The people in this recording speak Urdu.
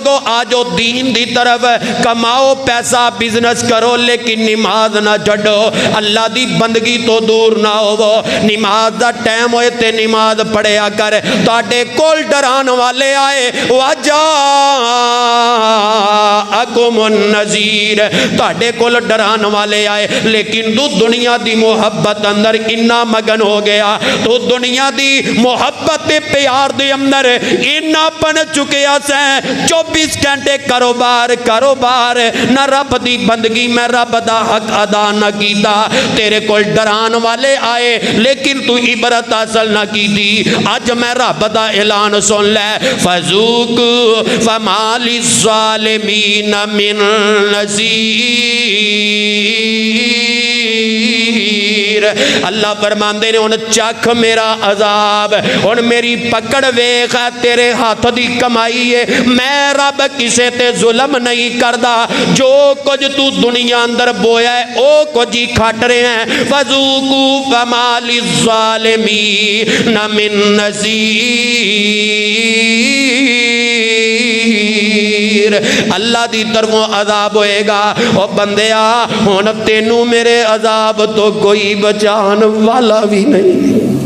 لوگو آجو دین دی طرف کماؤ پیسہ بزنس کرو لیکن نماز نہ چھڈو اللہ دی بندگی تو دور نہ ہو نماز دا ٹائم ہوئے تے نماز پڑھیا کر تاڑے کول ڈران والے آئے وَجَاءَكُمُ النَّذِيرُ تاڑے کول ڈران والے آئے لیکن تو دنیا دی محبت اندر اتنا مگن ہو گیا تو دنیا دی محبت پیار دی اندر اتنا پن چکیا سے 24 گھنٹے کاروبار نہ رب دی بندگی میں رب دا حق ادا نہ کیتا تیرے کول ڈران والے آئے لیکن تو عبرت حاصل نہ کی دی آج میں رب دا اعلان سن لے فذوق فما للظالمین من نذیر اللہ فرماندے نے ان چکھ میرا عذاب ان میری پکڑ ویخ تیرے ہاتھ دی کمائی ہے میں رب کسے تے ظلم نہیں کردہ جو کچھ تو دنیا اندر بویا ہے او کچھ ہی کھٹ رہے ہیں فذوقوا فما للظالمین من نذیر اللہ دی طرفوں عذاب ہوئے گا او بندیا ہون تینوں میرے عذاب تو کوئی بچان والا بھی نہیں